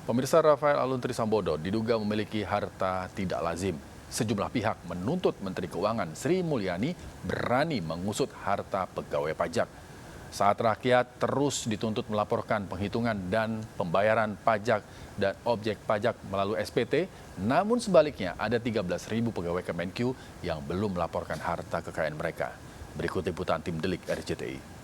Pemirsa, Rafael Alun Trisambodo diduga memiliki harta tidak lazim. Sejumlah pihak menuntut Menteri Keuangan Sri Mulyani berani mengusut harta pegawai pajak. Saat rakyat terus dituntut melaporkan penghitungan dan pembayaran pajak dan objek pajak melalui SPT, namun sebaliknya ada 13.000 pegawai Kemenkyu yang belum melaporkan harta kekayaan mereka. Berikut liputan tim Delik RCTI.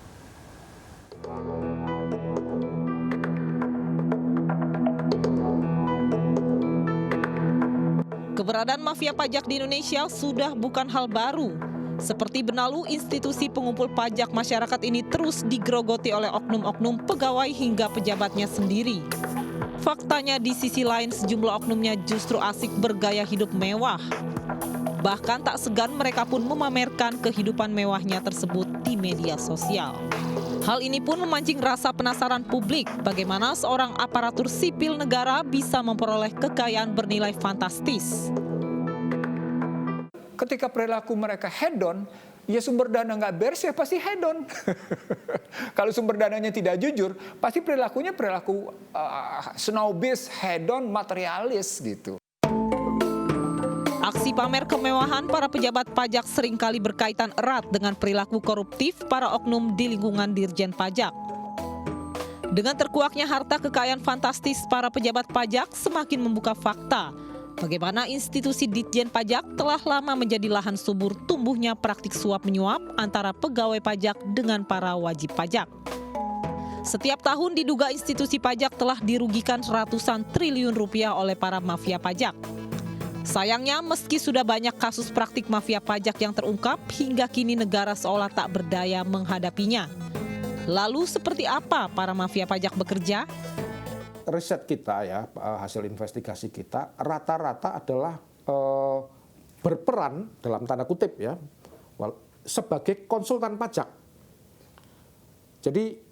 Keberadaan mafia pajak di Indonesia sudah bukan hal baru. Seperti benalu, institusi pengumpul pajak masyarakat ini terus digerogoti oleh oknum-oknum pegawai hingga pejabatnya sendiri. Faktanya di sisi lain sejumlah oknumnya justru asik bergaya hidup mewah. Bahkan tak segan mereka pun memamerkan kehidupan mewahnya tersebut di media sosial. Hal ini pun memancing rasa penasaran publik bagaimana seorang aparatur sipil negara bisa memperoleh kekayaan bernilai fantastis. Ketika perilaku mereka hedon, ya sumber dana nggak beres ya pasti hedon. Kalau sumber dananya tidak jujur, pasti perilakunya perilaku snobis, hedon, materialis gitu. Aksi pamer kemewahan para pejabat pajak seringkali berkaitan erat dengan perilaku koruptif para oknum di lingkungan Dirjen Pajak. Dengan terkuaknya harta kekayaan fantastis para pejabat pajak semakin membuka fakta bagaimana institusi Ditjen Pajak telah lama menjadi lahan subur tumbuhnya praktik suap menyuap antara pegawai pajak dengan para wajib pajak. Setiap tahun diduga institusi pajak telah dirugikan ratusan triliun rupiah oleh para mafia pajak. Sayangnya, meski sudah banyak kasus praktik mafia pajak yang terungkap, hingga kini negara seolah tak berdaya menghadapinya. Lalu seperti apa para mafia pajak bekerja? Riset kita ya, hasil investigasi kita, rata-rata adalah berperan dalam tanda kutip ya, sebagai konsultan pajak. Jadi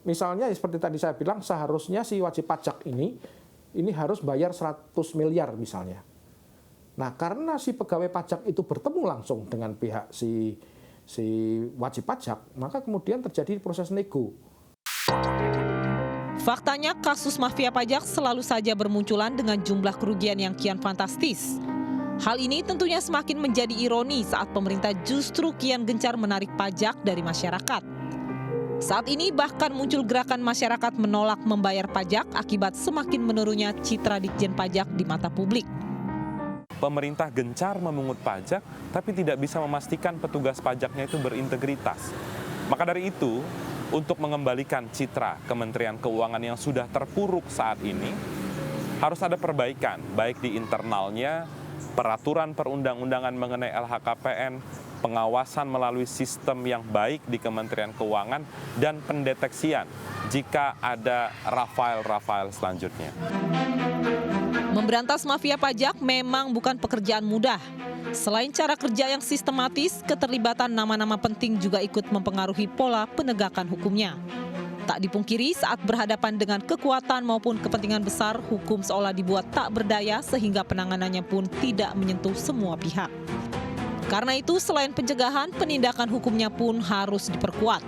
misalnya seperti tadi saya bilang, seharusnya si wajib pajak ini harus bayar 100 miliar misalnya. Nah, karena si pegawai pajak itu bertemu langsung dengan pihak si wajib pajak, maka kemudian terjadi proses nego. Faktanya, kasus mafia pajak selalu saja bermunculan dengan jumlah kerugian yang kian fantastis. Hal ini tentunya semakin menjadi ironi saat pemerintah justru kian gencar menarik pajak dari masyarakat. Saat ini bahkan muncul gerakan masyarakat menolak membayar pajak akibat semakin menurunnya citra Ditjen Pajak di mata publik. Pemerintah gencar memungut pajak, tapi tidak bisa memastikan petugas pajaknya itu berintegritas. Maka dari itu, untuk mengembalikan citra Kementerian Keuangan yang sudah terpuruk saat ini, harus ada perbaikan, baik di internalnya, peraturan perundang-undangan mengenai LHKPN, pengawasan melalui sistem yang baik di Kementerian Keuangan, dan pendeteksian jika ada Rafael selanjutnya. Memberantas mafia pajak memang bukan pekerjaan mudah. Selain cara kerja yang sistematis, keterlibatan nama-nama penting juga ikut mempengaruhi pola penegakan hukumnya. Tak dipungkiri saat berhadapan dengan kekuatan maupun kepentingan besar, hukum seolah dibuat tak berdaya sehingga penanganannya pun tidak menyentuh semua pihak. Karena itu, selain pencegahan, penindakan hukumnya pun harus diperkuat.